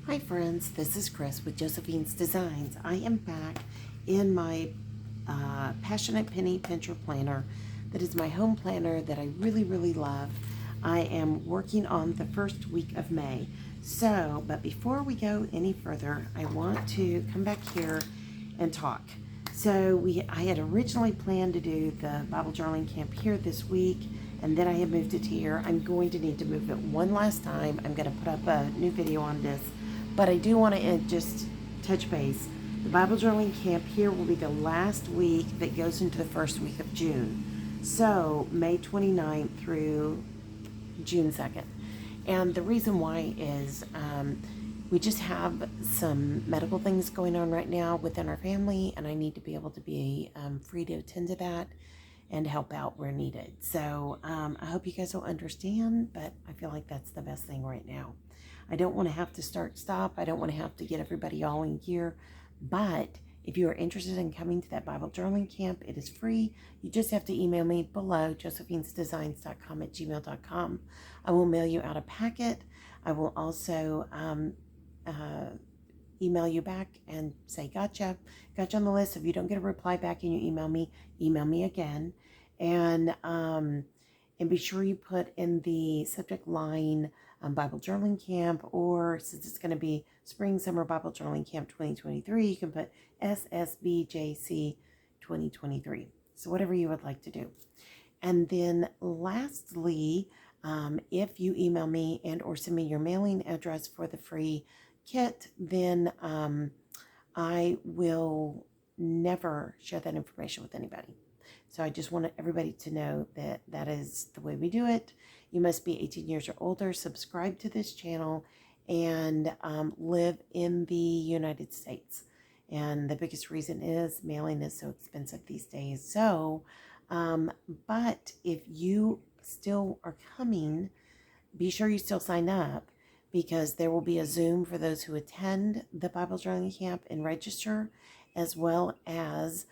Hi friends, this is Chris with Josephine's Designs. I am back in my Passionate Penny Pincher Planner. That is my home planner that I really love. I am working on the first week of May. But before we go any further, I want to come back here and talk. I had originally planned to do the Bible journaling camp here this week, and then I had moved it here. I'm going to need to move it one last time. I'm going to put up a new video on this, but I do want to just touch base. The Bible journaling camp here will be the last week that goes into the first week of June. So May 29th through June 2nd. And the reason why is we just have some medical things going on right now within our family, and I need to be able to be free to attend to that and help out where needed. So I hope you guys will understand, but I feel like that's the best thing right now. I don't want to have to stop. I don't want to have to get everybody all in gear, but if you are interested in coming to that Bible journaling camp, it is free. You just have to email me below, josephinesdesigns.com@gmail.com. I will mail you out a packet. I will also email you back and say, gotcha on the list. If you don't get a reply back and you email me again. And be sure you put in the subject line Bible Journaling Camp, or since it's going to be Spring Summer Bible Journaling Camp 2023, you can put SSBJC 2023. So whatever you would like to do. And then lastly, if you email me and or send me your mailing address for the free kit, then I will never share that information with anybody. So I just wanted everybody to know that that is the way we do it. You must be 18 years or older, subscribe to this channel, and live in the United States. And the biggest reason is mailing is so expensive these days. So, but if you still are coming, be sure you still sign up, because there will be a Zoom for those who attend the Bible Journaling Camp and register, as well as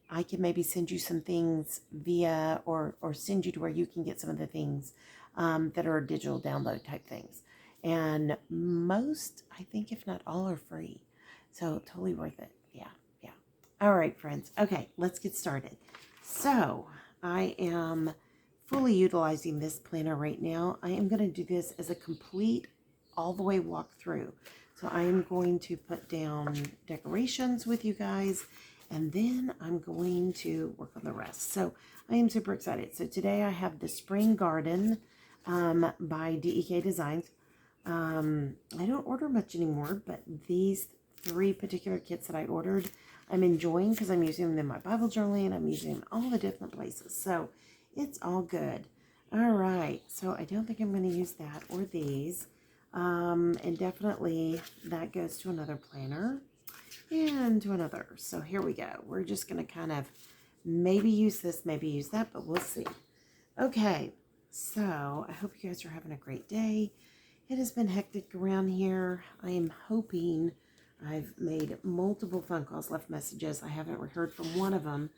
I can maybe send you some things via or send you to where you can get some of the things that are digital download type things. And most, I think, if not all, are free. So totally worth it. Yeah. All right, friends. Okay, let's get started. So I am fully utilizing this planner right now. I am going to do this as a complete all the way walkthrough. So I am going to put down decorations with you guys, and then I'm going to work on the rest. So I am super excited. So today I have the Spring Garden by DEK Designs. I don't order much anymore, but these 3 particular kits that I ordered, I'm enjoying because I'm using them in my Bible journaling. I'm using them in all the different places. So it's all good. All right. So I don't think I'm going to use that or these. And definitely that goes to another planner and to another. So here we go. We're just going to kind of maybe use this, maybe use that, but we'll see. Okay. So I hope you guys are having a great day. It has been hectic around here. I am hoping I've made multiple phone calls, left messages. I haven't heard from one of them,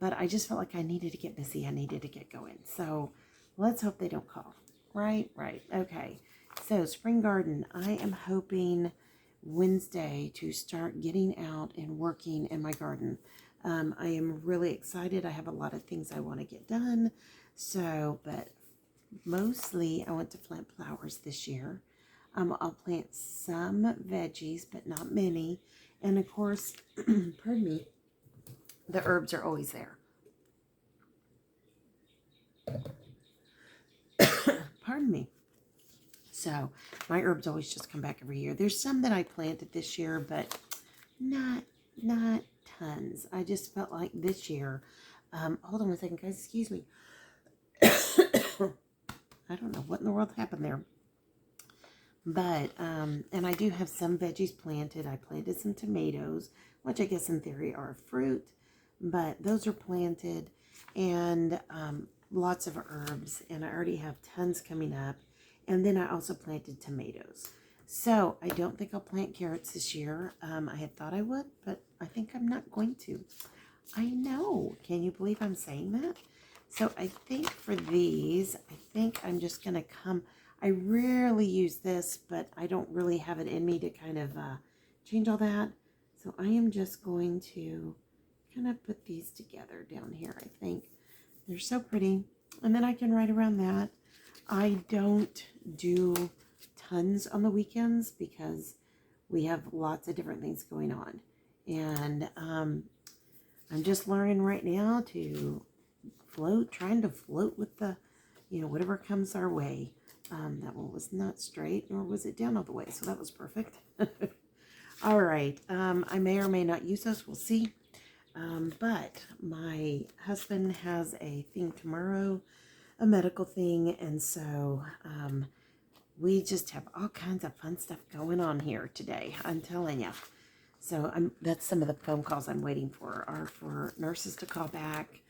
but I just felt like I needed to get busy. I needed to get going. So let's hope they don't call. Right. Okay. So Spring Garden, I am hoping Wednesday to start getting out and working in my garden. I am really excited. I have a lot of things I want to get done. So, but mostly I want to plant flowers this year. I'll plant some veggies, but not many. And of course, pardon me, the herbs are always there. Pardon me. So my herbs always just come back every year. There's some that I planted this year, but not tons. I just felt like this year, hold on a second, guys, excuse me. I don't know what in the world happened there. But, and I do have some veggies planted. I planted some tomatoes, which I guess in theory are fruit, but those are planted, and lots of herbs, and I already have tons coming up. And then I also planted tomatoes. So I don't think I'll plant carrots this year. I had thought I would, but I think I'm not going to. I know. Can you believe I'm saying that? So I think for these, I think I'm just going to come. I rarely use this, but I don't really have it in me to kind of change all that. So I am just going to kind of put these together down here, I think. They're so pretty. And then I can write around that. I don't do tons on the weekends because we have lots of different things going on. And I'm just learning right now to trying to float with the, whatever comes our way. That one was not straight, nor was it down all the way, so that was perfect. All right, I may or may not use those, we'll see. But my husband has a thing tomorrow, a medical thing, and so we just have all kinds of fun stuff going on here today, I'm telling you. So that's some of the phone calls I'm waiting for, are for nurses to call back.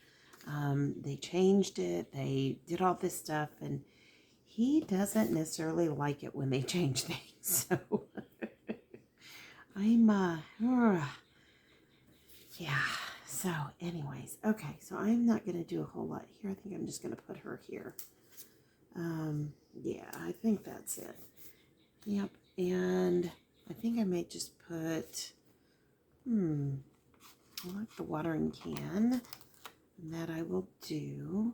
They changed it, they did all this stuff, and he doesn't necessarily like it when they change things. So yeah. So anyways, okay, so I'm not going to do a whole lot here. I think I'm just going to put her here. Yeah, I think that's it. Yep, and I think I may just put, I like the watering can. That I will do.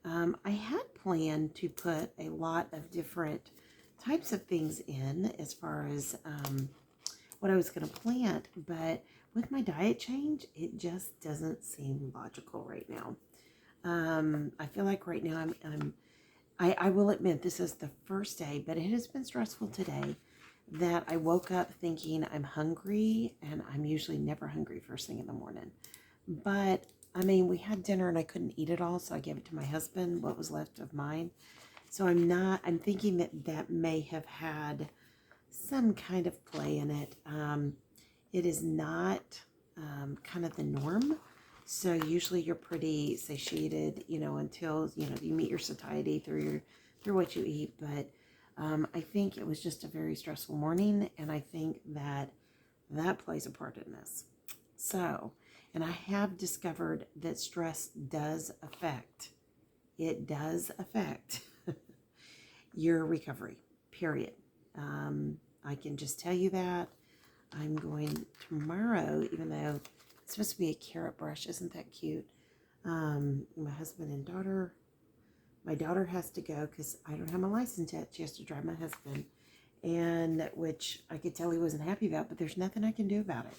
I had planned to put a lot of different types of things in as far as what I was going to plant, but with my diet change, it just doesn't seem logical right now. I feel like right now I will admit this is the first day, but it has been stressful today that I woke up thinking I'm hungry, and I'm usually never hungry first thing in the morning. But I mean, we had dinner and I couldn't eat it all, so I gave it to my husband, what was left of mine. So I'm thinking that may have had some kind of play in it. It is not kind of the norm. So usually you're pretty satiated, until, you meet your satiety through what you eat. But I think it was just a very stressful morning, and I think that plays a part in this. So, and I have discovered that stress does affect your recovery, period. I can just tell you that. I'm going tomorrow, even though it's supposed to be a carrot brush. Isn't that cute? My husband and daughter, my daughter has to go because I don't have my license yet. She has to drive my husband, and which I could tell he wasn't happy about, but there's nothing I can do about it.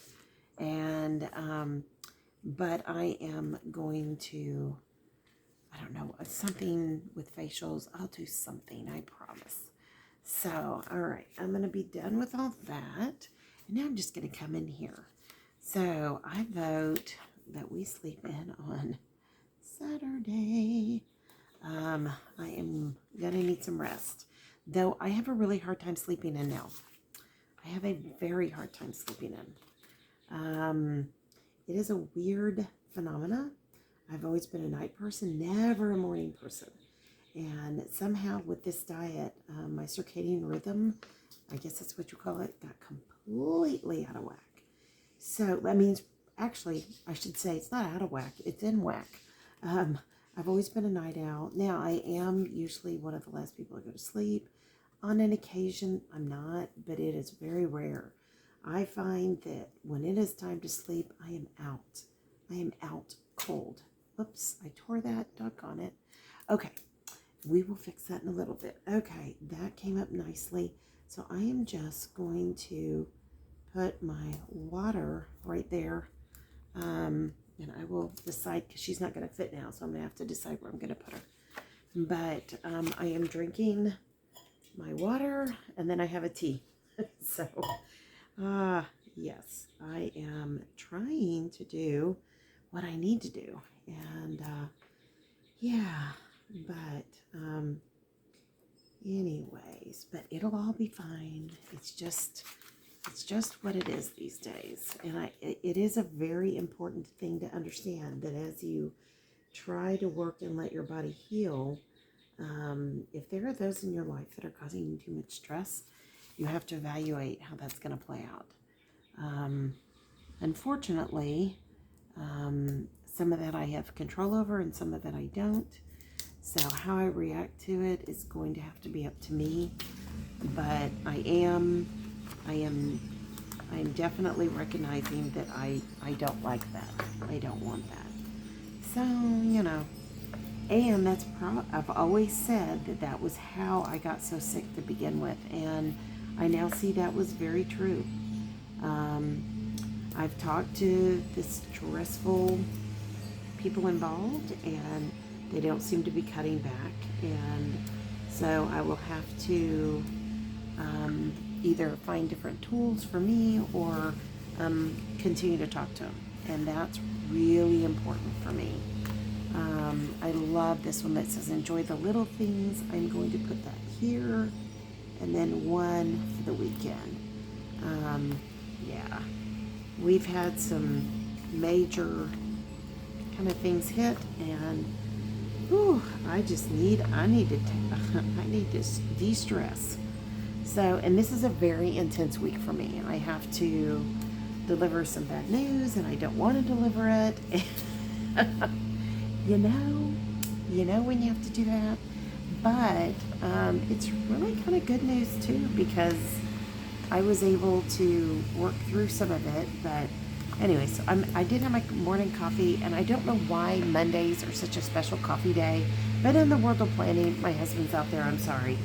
And but I am going to, I don't know, something with facials. I'll do something, I promise. So, all right, I'm going to be done with all that. And now I'm just going to come in here. So, I vote that we sleep in on Saturday. I am going to need some rest. Though I have a really hard time sleeping in now. I have a very hard time sleeping in. It is a weird phenomena. I've always been a night person, never a morning person. And somehow with this diet, my circadian rhythm, I guess that's what you call it, got completely out of whack. So that means, actually, I should say it's not out of whack, it's in whack. I've always been a night owl. Now, I am usually one of the last people to go to sleep. On an occasion, I'm not, but it is very rare. I find that when it is time to sleep, I am out. I am out cold. Oops, I tore that, doggone it. Okay, we will fix that in a little bit. Okay, that came up nicely. So I am just going to put my water right there. And I will decide, because she's not going to fit now, so I'm going to have to decide where I'm going to put her. But I am drinking my water, and then I have a tea. So, yes, I am trying to do what I need to do. And, yeah, but, anyways, but it'll all be fine. It's just what it is these days. And it is a very important thing to understand that as you try to work and let your body heal, if there are those in your life that are causing you too much stress, you have to evaluate how that's going to play out. Unfortunately, some of that I have control over and some of it I don't. So how I react to it is going to have to be up to me. But I'm definitely recognizing that I don't like that. I don't want that. So, and I've always said that that was how I got so sick to begin with. And I now see that was very true. I've talked to the stressful people involved, and they don't seem to be cutting back. And so I will have to either find different tools for me or continue to talk to them. And that's really important for me. I love this one that says, enjoy the little things. I'm going to put that here. And then one for the weekend. Yeah. We've had some major kind of things hit, and whew, I need to de-stress. So, and this is a very intense week for me. I have to deliver some bad news, and I don't want to deliver it. you know when you have to do that. But it's really kind of good news too, because I was able to work through some of it. But anyway, so I did have my morning coffee, and I don't know why Mondays are such a special coffee day, but in the world of planning, my husband's out there, I'm sorry.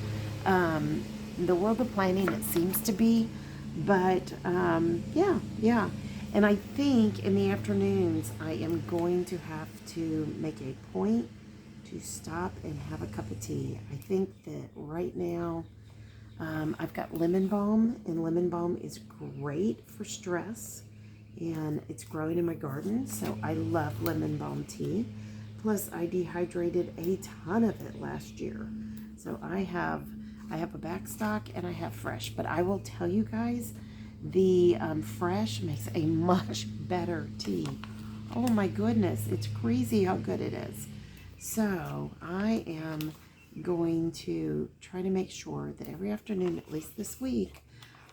The world of planning, it seems to be, but yeah. And I think in the afternoons, I am going to have to make a point to stop and have a cup of tea. I think that right now, I've got lemon balm, and lemon balm is great for stress, and it's growing in my garden, so I love lemon balm tea. Plus, I dehydrated a ton of it last year, so I have a back stock and I have fresh. But I will tell you guys, the fresh makes a much better tea. Oh my goodness, it's crazy how good it is. So I am going to try to make sure that every afternoon, at least this week,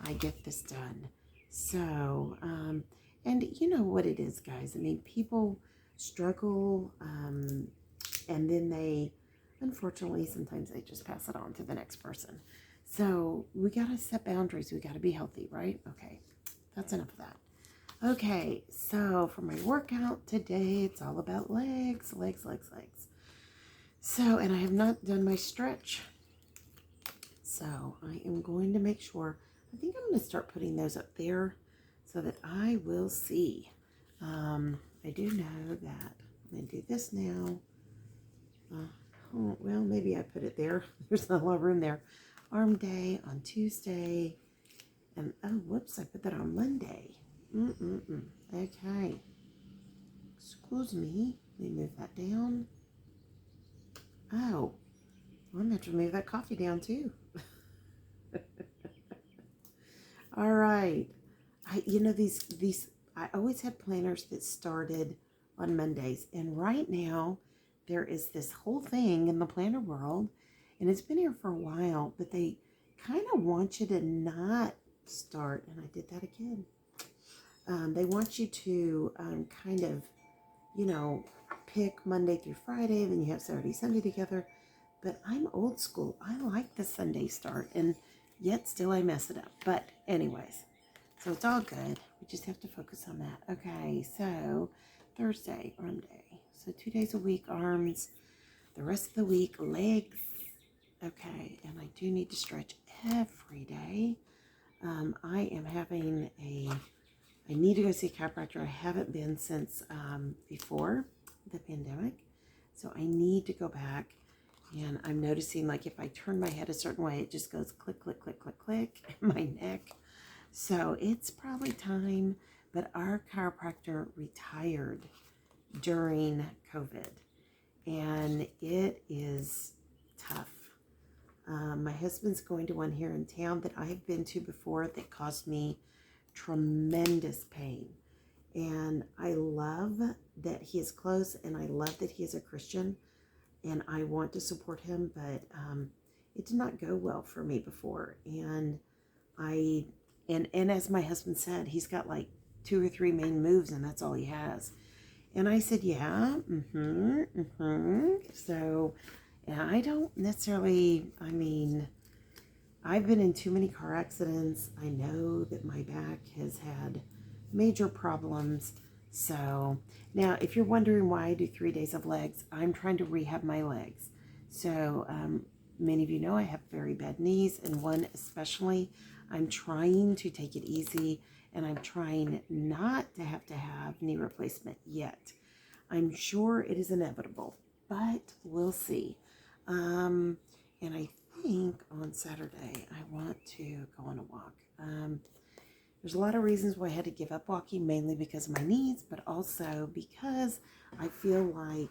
I get this done. So, and you know what it is, guys. I mean, people struggle, and then they, unfortunately, sometimes they just pass it on to the next person. So we got to set boundaries. We got to be healthy, right? Okay, that's enough of that. Okay, so for my workout today, it's all about legs. So, and I have not done my stretch. So I am going to make sure, I think I'm going to start putting those up there so that I will see. I do know that I'm going to do this now. Well, maybe I put it there. There's not a lot of room there. Arm day on Tuesday. And, oh, whoops, I put that on Monday. Okay. Excuse me. Let me move that down. Oh, I'm going to have to move that coffee down too. All right. I always had planners that started on Mondays. And right now, there is this whole thing in the planner world, and it's been here for a while, but they kind of want you to not start, and I did that again. They want you to kind of, pick Monday through Friday, then you have Saturday, Sunday together. But I'm old school. I like the Sunday start, and yet still I mess it up. But anyways, so it's all good. We just have to focus on that. Okay, so Thursday, arm day. So 2 days a week, arms. The rest of the week, legs. Okay, and I do need to stretch every day. I need to go see a chiropractor. I haven't been since before the pandemic. So I need to go back. And I'm noticing, like, if I turn my head a certain way, it just goes click, click, click, click, click in my neck. So it's probably time. But our chiropractor retired during COVID. And it is tough. My husband's going to one here in town that I have been to before that caused me tremendous pain. And I love that he is close, and I love that he is a Christian, and I want to support him, but it did not go well for me before. And and as my husband said, he's got like 2 or 3 main moves, and that's all he has. And I said, yeah, So, And I don't necessarily, I've been in too many car accidents. I know that my back has had major problems. So now, if you're wondering why I do 3 days of legs, I'm trying to rehab my legs. So many of you know I have very bad knees, and one especially. I'm trying to take it easy, and I'm trying not to have knee replacement yet. I'm sure it is inevitable, but we'll see. And I think on Saturday I want to go on a walk. There's a lot of reasons why I had to give up walking, mainly because of my knees, but also because I feel like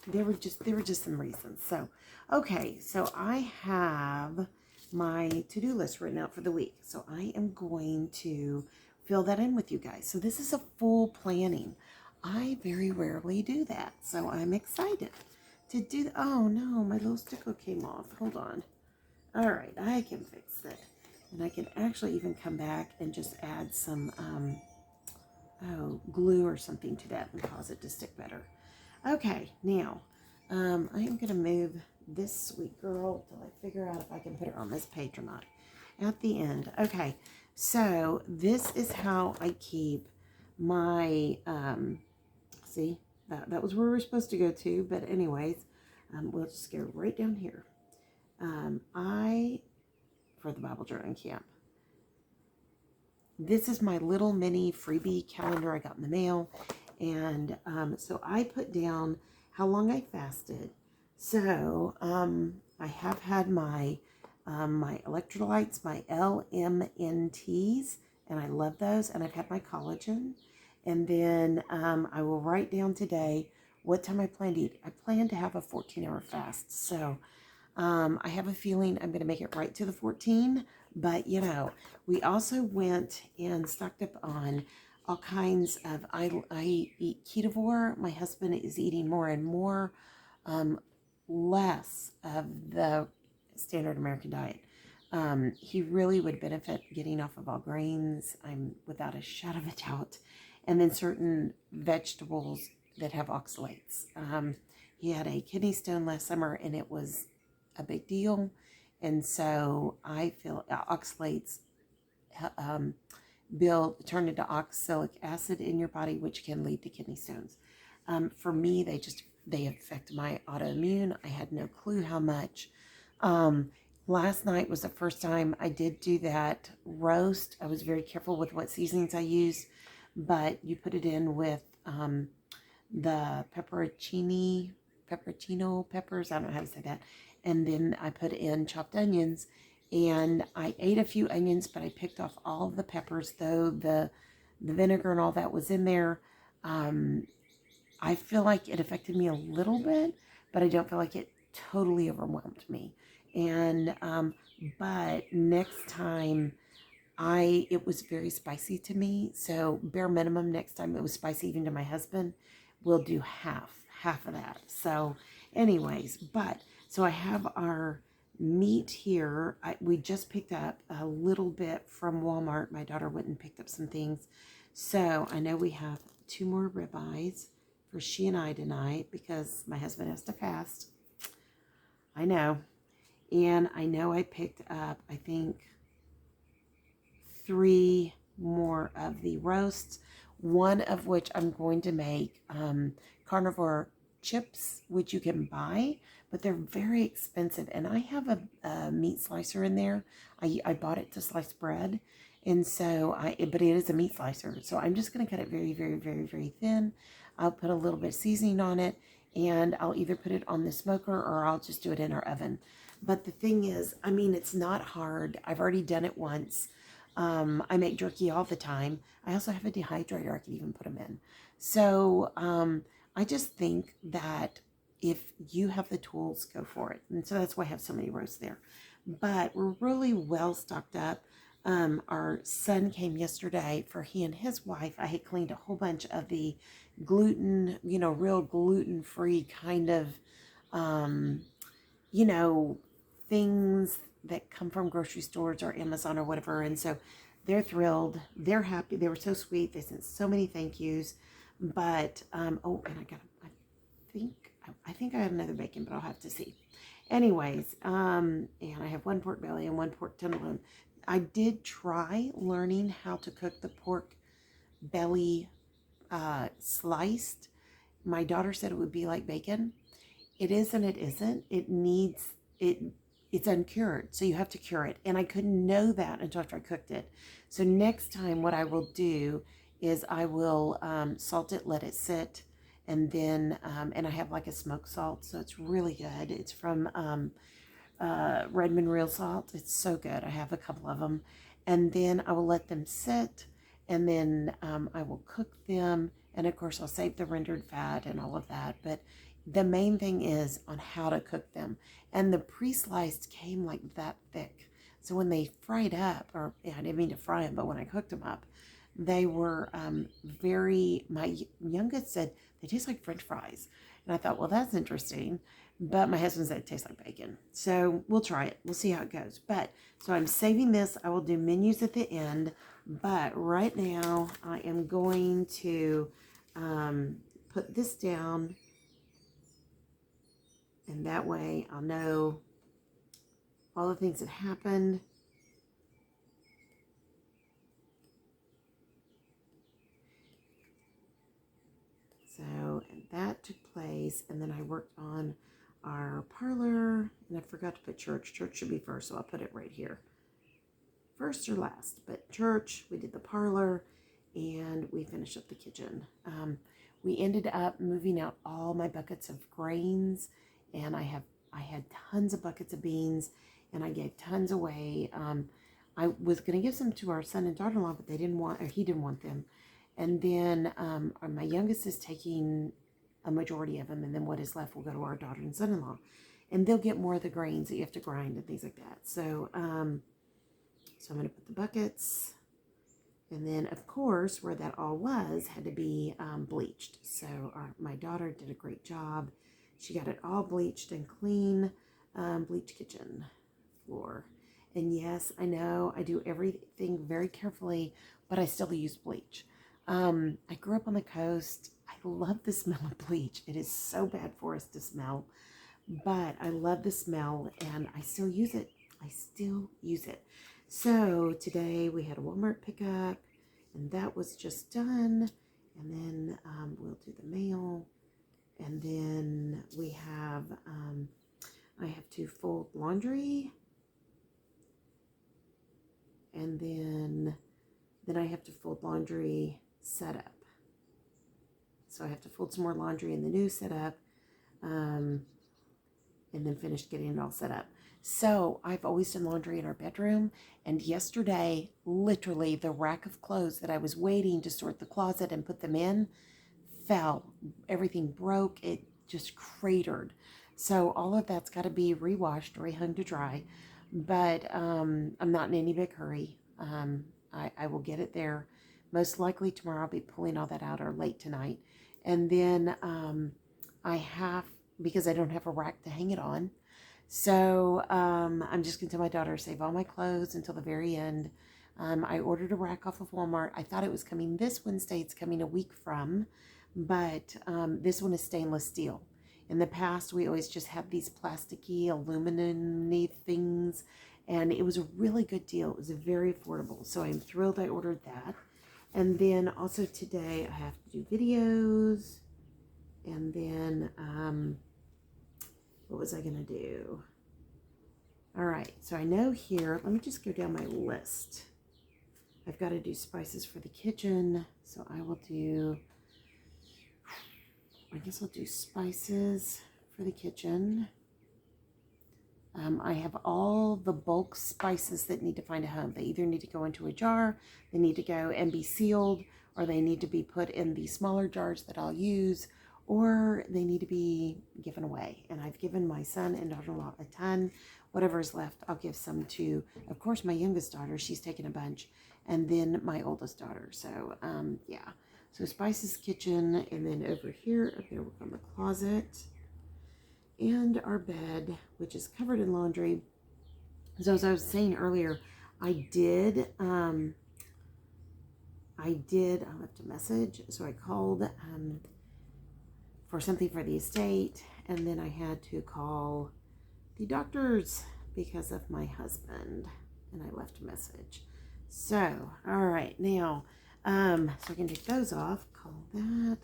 there were just some reasons. So, okay, so I have my to-do list written out for the week. So I am going to fill that in with you guys. So this is a full planning. I very rarely do that. So I'm excited to do. Oh no, my little sticker came off. Hold on. All right, I can fix it. And I can actually even come back and just add some glue or something to that and cause it to stick better. Okay, now I am going to move this sweet girl till I figure out if I can put her on this page or not at the end. Okay, so this is how I keep my, see, that was where we were supposed to go to, but anyways, we'll just go right down here. For the Bible Journaling Camp, this is my little mini freebie calendar I got in the mail. And so I put down how long I fasted. So I have had my my electrolytes, my LMNTs, and I love those. And I've had my collagen. And then I will write down today what time I plan to eat. I plan to have a 14-hour fast. So I have a feeling I'm going to make it right to the 14. But, you know, we also went and stocked up on all kinds of, I eat ketovore. My husband is eating more and more, less of the standard American diet. He really would benefit getting off of all grains. I'm without a shadow of a doubt. And then certain vegetables that have oxalates. He had a kidney stone last summer, and it was a big deal. And so I feel oxalates turn into oxalic acid in your body, which can lead to kidney stones. For me, they affect my autoimmune. I had no clue how much. Last night was the first time I did do that roast. I was very careful with what seasonings I used, but you put it in with the pepperoncino peppers. I don't know how to say that. And then I put in chopped onions, and I ate a few onions, but I picked off all of the peppers, though the vinegar and all that was in there. I feel like it affected me a little bit, but I don't feel like it totally overwhelmed me. And but next time, it was very spicy to me. So bare minimum, next time it was spicy even to my husband, we'll do half of that. So anyways, so I have our meat here. We just picked up a little bit from Walmart. My daughter went and picked up some things. So I know we have 2 more ribeyes for she and I tonight because my husband has to fast. I know. And I know I picked up, I think, 3 more of the roasts, one of which I'm going to make carnivore chips, which you can buy, but they're very expensive. And I have a meat slicer in there. I bought it to slice bread. And so but it is a meat slicer. So I'm just going to cut it very, very, very, very thin. I'll put a little bit of seasoning on it, and I'll either put it on the smoker or I'll just do it in our oven. But the thing is, it's not hard. I've already done it once. I make jerky all the time. I also have a dehydrator I can even put them in. So I just think that if you have the tools, go for it. And so that's why I have so many roasts there. But we're really well stocked up. Our son came yesterday for he and his wife. I had cleaned a whole bunch of the gluten, real gluten-free kind of, things that come from grocery stores or Amazon or whatever. And so they're thrilled. They're happy. They were so sweet. They sent so many thank yous. But, and I think I I think I have another bacon, but I'll have to see. Anyways, and I have one pork belly and one pork tenderloin. I did try learning how to cook the pork belly sliced. My daughter said it would be like bacon. It is and it isn't. It needs it. It's uncured, so you have to cure it. And I couldn't know that until after I cooked it. So next time, what I will do is I will salt it, let it sit, and then and I have like a smoked salt, so it's really good. It's from Redmond Real Salt. It's so good. I have a couple of them, and then I will let them sit, and then I will cook them, and of course I'll save the rendered fat and all of that. But the main thing is on how to cook them, and the pre-sliced came like that thick. So when they fried up, or yeah, I didn't mean to fry them, but when I cooked them up, they were my youngest said they taste like French fries. And I thought, well, that's interesting. But my husband said it tastes like bacon. So we'll try it. We'll see how it goes. But so I'm saving this. I will do menus at the end. But right now I am going to put this down. And that way I'll know all the things that happened. So, and that took place, and then I worked on our parlor, and I forgot to put church. Church should be first, so I'll put it right here. First or last, but church, we did the parlor, and we finished up the kitchen. We ended up moving out all my buckets of grains, and I had tons of buckets of beans, and I gave tons away. I was going to give some to our son and daughter-in-law, but he didn't want them. And then my youngest is taking a majority of them, and then what is left will go to our daughter and son-in-law. And they'll get more of the grains that you have to grind and things like that. So, so I'm going to put the buckets, and then, of course, where that all was had to be bleached. So my daughter did a great job. She got it all bleached and clean, bleached kitchen floor. And yes, I know I do everything very carefully, but I still use bleach. I grew up on the coast. I love the smell of bleach. It is so bad for us to smell, but I love the smell and I still use it. So today we had a Walmart pickup, and that was just done. And then we'll do the mail. And then we have, I have to fold laundry. And then I have to fold laundry setup. So I have to fold some more laundry in the new setup, and then finish getting it all set up. So I've always done laundry in our bedroom, and yesterday, literally the rack of clothes that I was waiting to sort the closet and put them in fell. Everything broke. It just cratered. So all of that's got to be rewashed, rehung to dry. But I'm not in any big hurry. I will get it there. Most likely tomorrow I'll be pulling all that out, or late tonight. And then because I don't have a rack to hang it on. So I'm just going to tell my daughter, save all my clothes until the very end. I ordered a rack off of Walmart. I thought it was coming this Wednesday. It's coming a week from. But this one is stainless steel. In the past, we always just had these plasticky, aluminum-y things, and it was a really good deal. It was very affordable, so I'm thrilled I ordered that. And then also today, I have to do videos, and then, what was I going to do? All right, so I know here, let me just go down my list. I've got to do spices for the kitchen, so I will do... I guess I'll do spices for the kitchen. I have all the bulk spices that need to find a home. They either need to go into a jar, they need to go and be sealed, or they need to be put in the smaller jars that I'll use, or they need to be given away. And I've given my son and daughter-in-law a ton. Whatever is left, I'll give some to, of course, my youngest daughter. She's taken a bunch. And then my oldest daughter. So, yeah. So spices, kitchen, and then over here, I'm going to work on the closet and our bed, which is covered in laundry. So as I was saying earlier, I left a message. So I called for something for the estate, And then I had to call the doctors because of my husband, and I left a message. So, all right, now, so I can take those off, call that.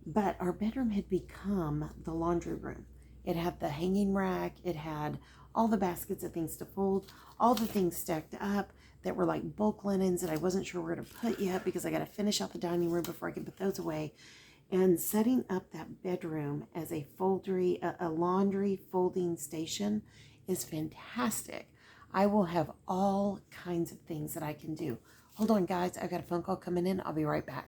But our bedroom had become the laundry room. It had the hanging rack, it had all the baskets of things to fold, all the things stacked up that were like bulk linens that I wasn't sure where to put yet because I got to finish out the dining room before I can put those away. And setting up that bedroom as a laundry folding station is fantastic. I will have all kinds of things that I can do. Hold on, guys. I've got a phone call coming in. I'll be right back.